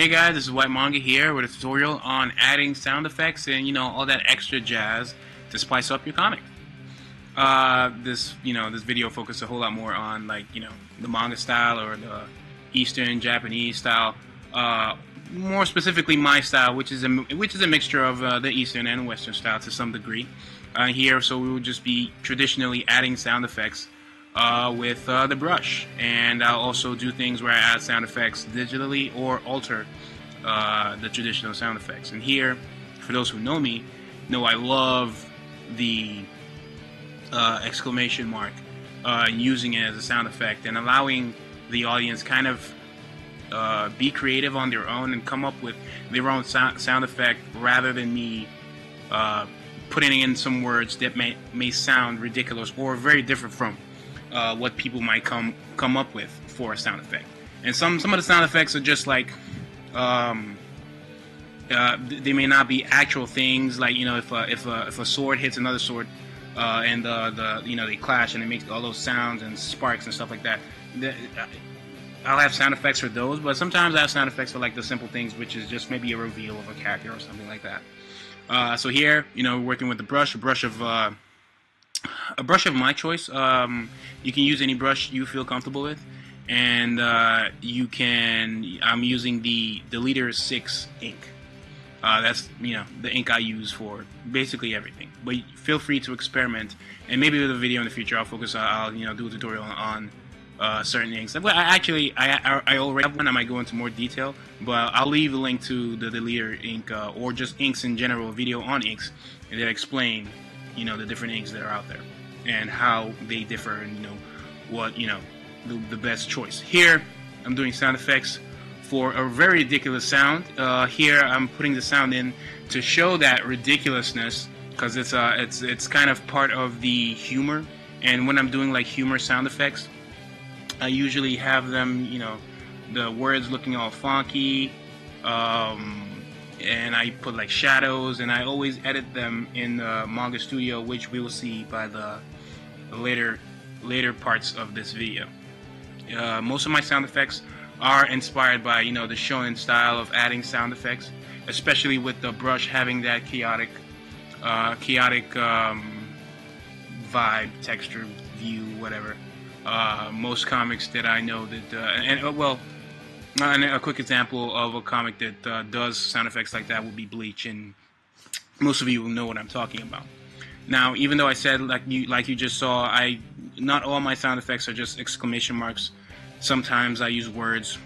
Hey guys, this is White Manga here with a tutorial on adding sound effects and all that extra jazz to spice up your comic. This video focuses a whole lot more on the manga style or the Eastern Japanese style. More specifically, my style, which is a mixture of the Eastern and Western style to some degree. Here, so we will just be traditionally adding sound effects with the brush, and I'll also do things where I add sound effects digitally or alter the traditional sound effects. And here, for those who know me, know I love the exclamation mark, using it as a sound effect and allowing the audience kind of be creative on their own and come up with their own sound effect rather than me putting in some words that may sound ridiculous or very different from what people might come up with for a sound effect. And some of the sound effects are just like they may not be actual things, like if a sword hits another sword and they clash and it makes all those sounds and sparks and stuff like that. I'll have sound effects for those, but sometimes I have sound effects for like the simple things, which is just maybe a reveal of a character or something like that. So here, working with the brush, a brush of my choice. You can use any brush you feel comfortable with, and I'm using the Leader 6 ink. That's the ink I use for basically everything. But feel free to experiment, and maybe with a video in the future, I'll do a tutorial on certain inks. Well, I already have one. I might go into more detail, but I'll leave a link to the Leader ink or just inks in general, a video on inks that explain the different inks that are out there and how they differ, and what the best choice. Here I'm doing sound effects for a very ridiculous sound. Here I'm putting the sound in to show that ridiculousness, because it's kind of part of the humor. And when I'm doing like humor sound effects, I usually have them, the words looking all funky, and I put like shadows, and I always edit them in Manga Studio, which we will see by the later parts of this video. Most of my sound effects are inspired by the shonen style of adding sound effects, especially with the brush having that chaotic vibe, texture, view, whatever. Most comics that I know that and a quick example of a comic that does sound effects like that would be Bleach, and most of you will know what I'm talking about. Now, even though I said like you just saw, not all my sound effects are just exclamation marks. Sometimes I use words,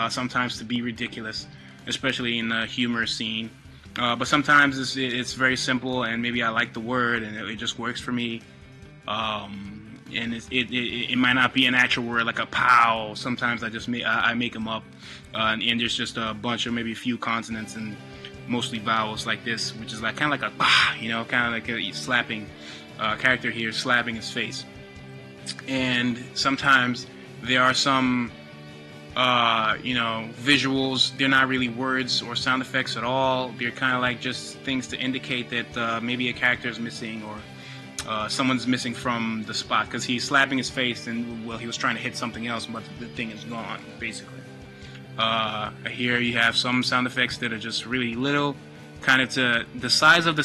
sometimes to be ridiculous, especially in the humor scene. But sometimes it's very simple, and maybe I like the word and it just works for me. And it might not be an actual word like a pow. Sometimes I make them up, and there's just a bunch of maybe a few consonants and mostly vowels like this, which is like kind of like a kind of like a slapping character here slapping his face. And sometimes there are some visuals. They're not really words or sound effects at all. They're kind of like just things to indicate that maybe a character is missing, or someone's missing from the spot, because he's slapping his face and he was trying to hit something else, but the thing is gone basically. Here you have some sound effects that are just really little, kind of to the size of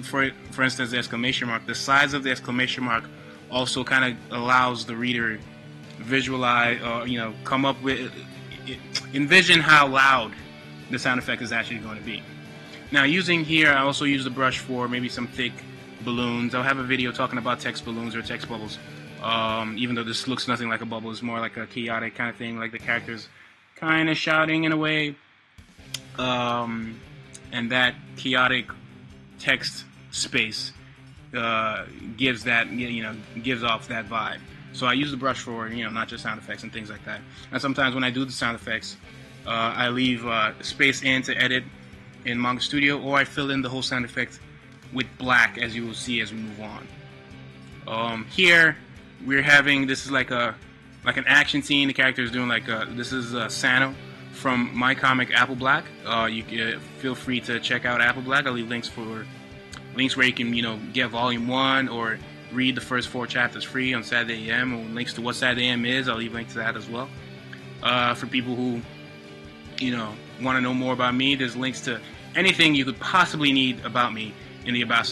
for instance, the exclamation mark. The size of the exclamation mark also kind of allows the reader visualize, come up with, envision how loud the sound effect is actually going to be. Now, I also use the brush for maybe some thick balloons. I'll have a video talking about text balloons or text bubbles. Even though this looks nothing like a bubble, it's more like a chaotic kind of thing, like the characters kind of shouting in a way. And that chaotic text space gives off that vibe. So I use the brush for not just sound effects and things like that. And sometimes when I do the sound effects, I leave space in to edit in Manga Studio, or I fill in the whole sound effect with black, as you will see as we move on. Here we're having, this is like an action scene. The character is doing this is Sano from my comic Apple Black. You can feel free to check out Apple Black. I'll leave links where you can get volume 1 or read the first 4 chapters free on Saturday AM, or links to what Saturday AM is. I'll leave links to that as well. For people who want to know more about me, there's links to anything you could possibly need about me in the about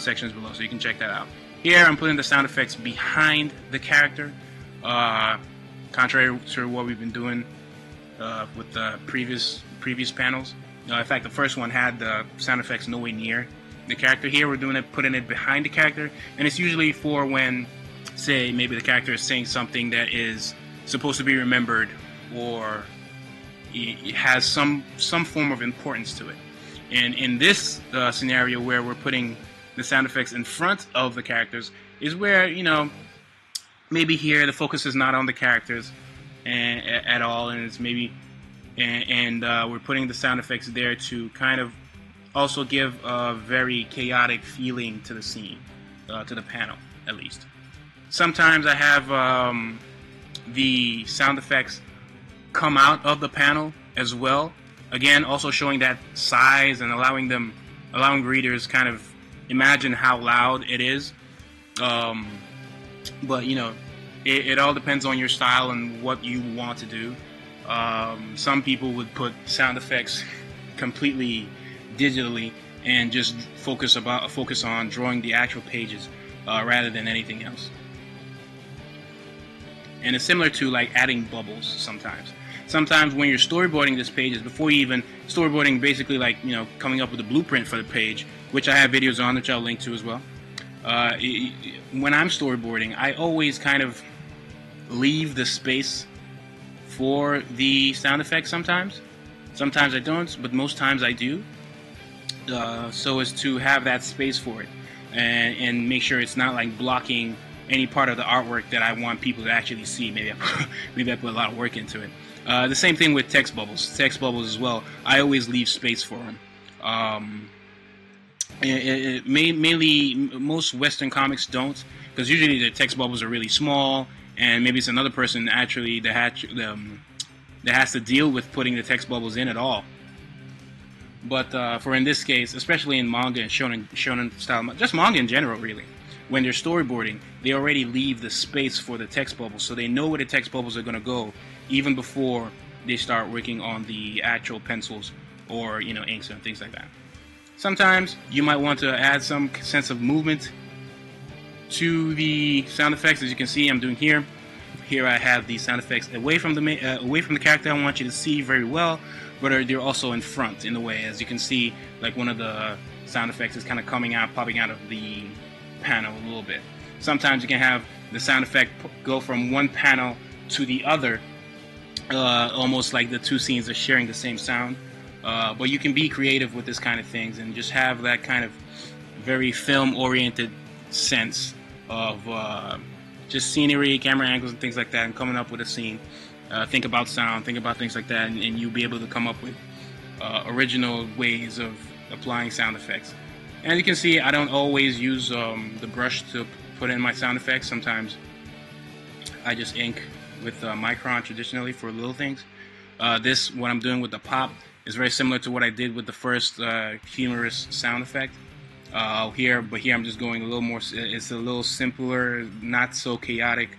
sections below, so you can check that out. Here I'm putting the sound effects behind the character, contrary to what we've been doing with the previous panels. In fact, the first one had the sound effects nowhere near the character. Here we're doing it, putting it behind the character, and it's usually for when, say, maybe the character is saying something that is supposed to be remembered, or it has some form of importance to it. And in this scenario where we're putting the sound effects in front of the characters is where, you know, maybe here the focus is not on the characters at all, and it's maybe we're putting the sound effects there to kind of also give a very chaotic feeling to the scene, to the panel at least. Sometimes I have the sound effects come out of the panel as well, again also showing that size and allowing readers kind of imagine how loud it is. But you know, it all depends on your style and what you want to do. Some people would put sound effects completely digitally and just focus on drawing the actual pages rather than anything else. And it's similar to like adding bubbles sometimes. Sometimes when you're storyboarding this pages, before you even storyboarding, basically like, you know, coming up with a blueprint for the page, which I have videos on, which I'll link to as well. When I'm storyboarding, I always kind of leave the space for the sound effects sometimes. Sometimes I don't, but most times I do. So as to have that space for it and make sure it's not like blocking any part of the artwork that I want people to actually see. Maybe I put a lot of work into it. The same thing with text bubbles. Text bubbles as well. I always leave space for them. Mainly, most Western comics don't, because usually the text bubbles are really small, and maybe it's another person actually that has to deal with putting the text bubbles in at all. But for in this case, especially in manga and shonen style, just manga in general, really, when they're storyboarding, they already leave the space for the text bubbles, so they know where the text bubbles are going to go even before they start working on the actual pencils or, you know, inks and things like that. Sometimes you might want to add some sense of movement to the sound effects. As you can see, I'm doing here. Here I have the sound effects away from the character. I want you to see very well, but they're also in front in the way. As you can see, like one of the sound effects is kind of popping out of the panel a little bit. Sometimes you can have the sound effect go from one panel to the other, almost like the two scenes are sharing the same sound. But you can be creative with this kind of things and just have that kind of very film-oriented sense of just scenery, camera angles, and things like that, and coming up with a scene. Think about sound, think about things like that, and you'll be able to come up with original ways of applying sound effects. And as you can see, I don't always use the brush to put in my sound effects. Sometimes I just ink with Micron traditionally for little things. What I'm doing with the pop is very similar to what I did with the first humorous sound effect. Here I'm just going a little more. It's a little simpler, not so chaotic.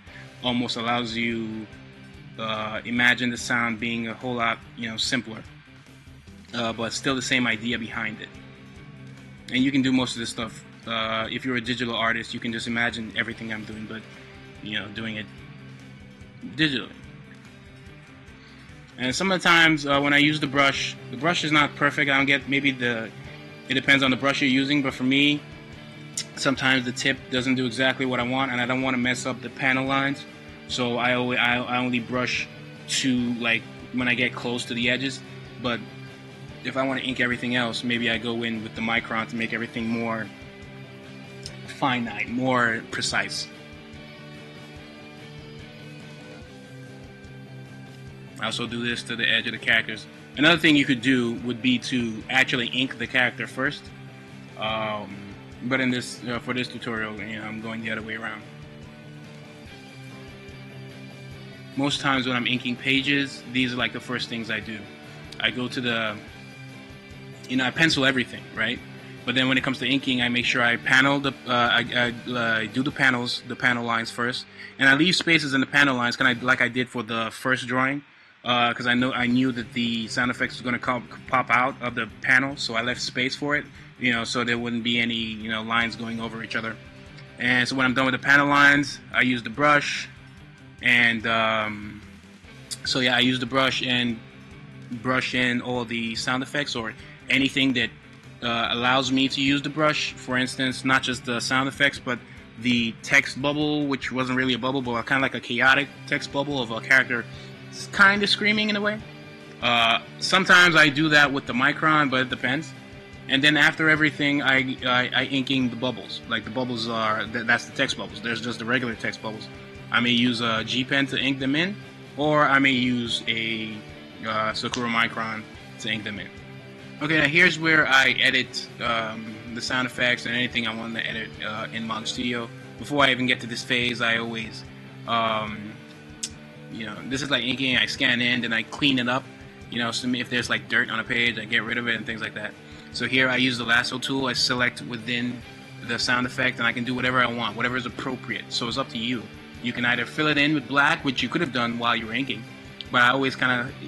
Almost allows you imagine the sound being a whole lot, you know, simpler, but still the same idea behind it. And you can do most of this stuff. If you're a digital artist, you can just imagine everything I'm doing, but, you know, doing it digitally. And some of the times when I use the brush is not perfect. I don't get, it depends on the brush you're using, but for me, sometimes the tip doesn't do exactly what I want, and I don't want to mess up the panel lines. So I only brush to, like, when I get close to the edges. But if I want to ink everything else, maybe I go in with the Micron to make everything more finite, more precise. I also do this to the edge of the characters. Another thing you could do would be to actually ink the character first. But in this, for this tutorial, you know, I'm going the other way around. Most times when I'm inking pages, these are like the first things I do. I go to the, you know, I pencil everything, right? But then when it comes to inking, I make sure I panel I do the panel lines first, and I leave spaces in the panel lines, kind of like I did for the first drawing. because I knew that the sound effects was going to pop out of the panel, so I left space for it, so there wouldn't be any lines going over each other. And so when I'm done with the panel lines, I use the brush, and so yeah, I use the brush and brush in all the sound effects or anything that allows me to use the brush. For instance, not just the sound effects, but the text bubble, which wasn't really a bubble, but kind of like a chaotic text bubble of a character kind of screaming in a way. Sometimes I do that with the micron, but it depends. And then after everything, I inking the bubbles. Like the bubbles that's the text bubbles. There's just the regular text bubbles. I may use a G pen to ink them in, or I may use a Sakura micron to ink them in. Okay, now here's where I edit the sound effects and anything I want to edit in Manga Studio. Before I even get to this phase, I always, this is like inking. I scan in, then I clean it up. So if there's like dirt on a page, I get rid of it and things like that. So here I use the Lasso Tool. I select within the sound effect, and I can do whatever I want, whatever is appropriate. So it's up to you. You can either fill it in with black, which you could have done while you were inking, but I always kind of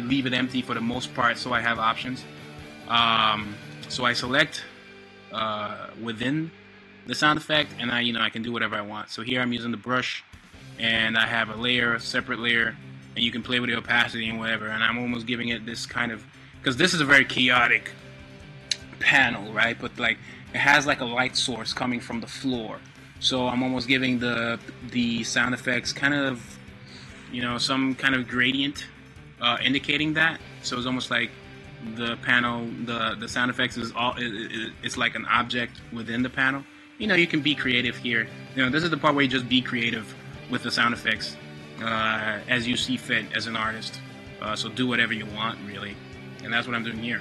leave it empty for the most part, so I have options. So I select within the sound effect, and I can do whatever I want. So here I'm using the brush, and I have a layer, a separate layer, and you can play with the opacity and whatever. And I'm almost giving it this kind of, because this is a very chaotic panel, right? But like it has like a light source coming from the floor, so I'm almost giving the sound effects kind of some kind of gradient indicating that. So it's almost like the panel, the sound effects is it's like an object within the panel. You can be creative here. This is the part where you just be creative with the sound effects as you see fit as an artist. So do whatever you want, really, and that's what I'm doing here.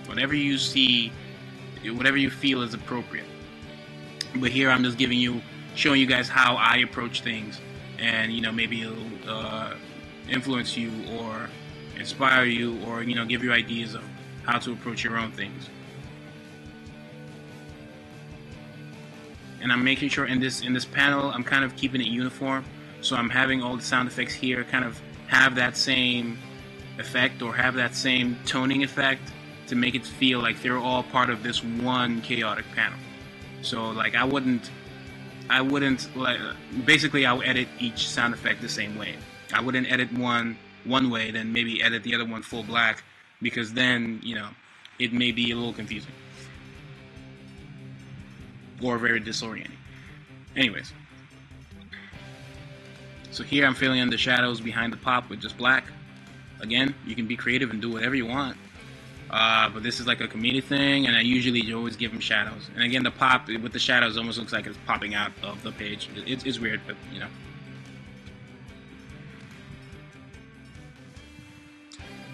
Whatever you see, whatever you feel is appropriate. But here I'm just showing you guys how I approach things, and maybe it'll influence you or inspire you, or give you ideas of how to approach your own things. And I'm making sure in this panel I'm kind of keeping it uniform, so I'm having all the sound effects here kind of have that same effect or have that same toning effect, to make it feel like they're all part of this one chaotic panel. So like I wouldn't like, basically I'll edit each sound effect the same way. I wouldn't edit one way, then maybe edit the other one full black, because then it may be a little confusing or very disorienting. Anyways, so here I'm filling in the shadows behind the pop with just black. Again, you can be creative and do whatever you want. But this is like a comedic thing, and I usually always give them shadows. And again, the pop with the shadows almost looks like it's popping out of the page. It's weird, but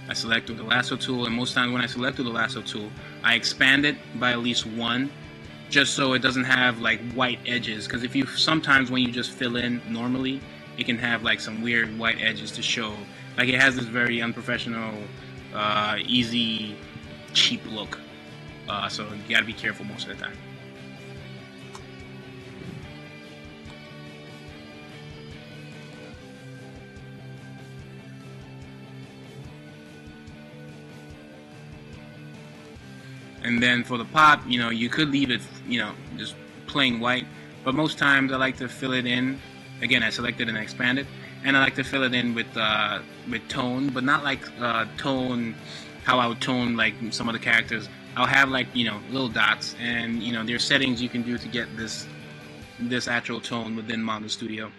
I select with the Lasso Tool, and most times when I select with the Lasso Tool, I expand it by at least one, just so it doesn't have like white edges. Because sometimes when you just fill in normally, it can have like some weird white edges to show. Like it has this very unprofessional, easy, cheap look. So you gotta be careful most of the time. And then for the pop, you could leave it, just plain white. But most times I like to fill it in. Again, I select it and I expand it. And I like to fill it in with tone, but not like tone, how I would tone like some of the characters. I'll have like, little dots, and there's settings you can do to get this actual tone within Manga Studio.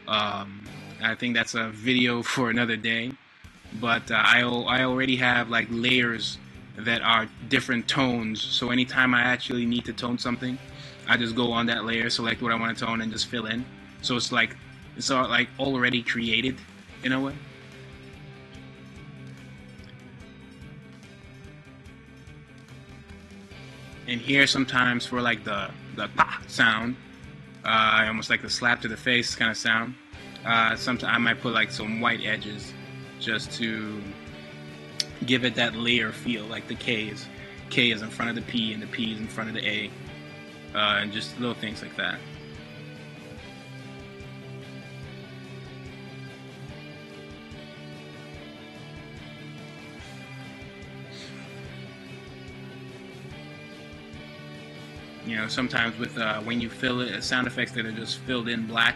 I think that's a video for another day. But I already have like layers that are different tones, so anytime I actually need to tone something, I just go on that layer, select what I want to tone, and just fill in. So it's like already created in a way. And here sometimes for like the pa sound, almost like the slap to the face kind of sound, sometimes I might put like some white edges just to give it that layer feel, like the K is in front of the P and the P is in front of the A, and just little things like that. sometimes with when you fill it, sound effects that are just filled in black,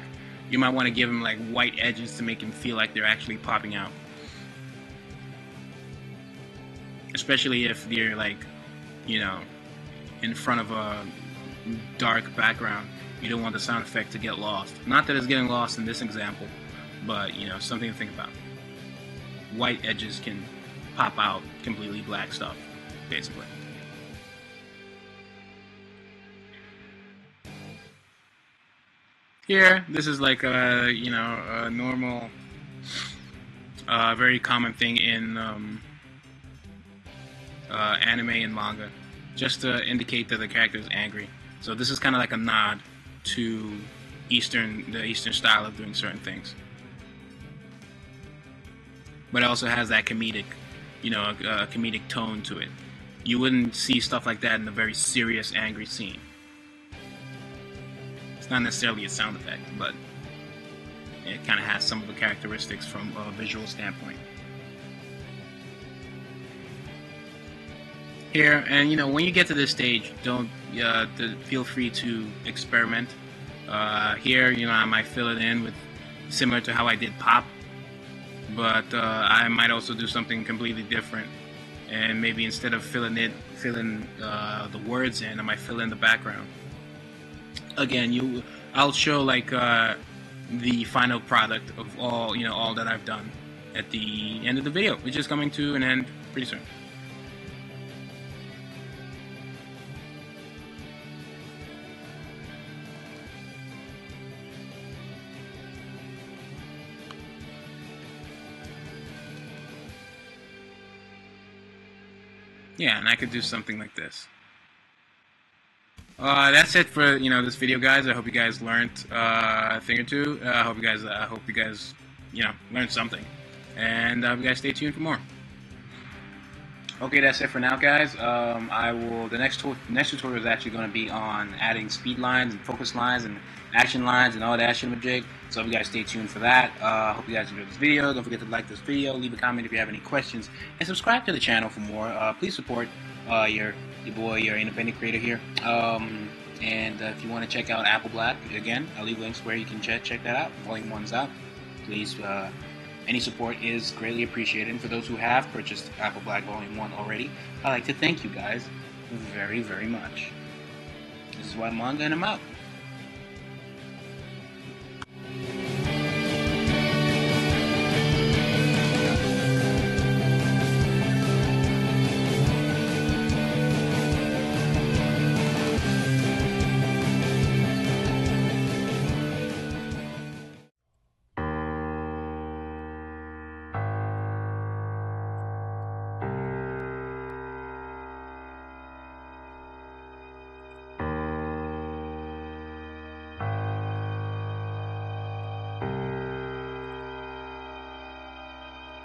you might want to give them like white edges to make them feel like they're actually popping out. Especially if they're like, in front of a dark background. You don't want the sound effect to get lost. Not that it's getting lost in this example, but something to think about. White edges can pop out completely black stuff, basically. Here, this is like a normal, very common thing in anime and manga, just to indicate that the character is angry. So this is kind of like a nod to the Eastern style of doing certain things. But it also has that comedic, a comedic tone to it. You wouldn't see stuff like that in a very serious, angry scene. It's not necessarily a sound effect, but it kind of has some of the characteristics from a visual standpoint. Here, and when you get to this stage, don't feel free to experiment. Here, I might fill it in with similar to how I did pop, but I might also do something completely different, and maybe instead of filling the words in, I might fill in the background. Again, I'll show like the final product of all that I've done at the end of the video, which is coming to an end pretty soon. Yeah, and I could do something like this. That's it for this video, guys. I hope you guys learned a thing or two. I hope you guys learned something, and I hope you guys stay tuned for more. Okay, that's it for now, guys. The next tutorial is actually going to be on adding speed lines and focus lines and action lines and all that shit. So I hope you guys stay tuned for that. Hope you guys enjoyed this video. Don't forget to like this video, leave a comment if you have any questions, and subscribe to the channel for more. Please support your boy, your independent creator here. And if you want to check out Apple Black, again, I'll leave links where you can check that out. Volume 1's out. Please, any support is greatly appreciated. And for those who have purchased Apple Black Volume 1 already, I'd like to thank you guys very, very much. This is Manga, and I'm out.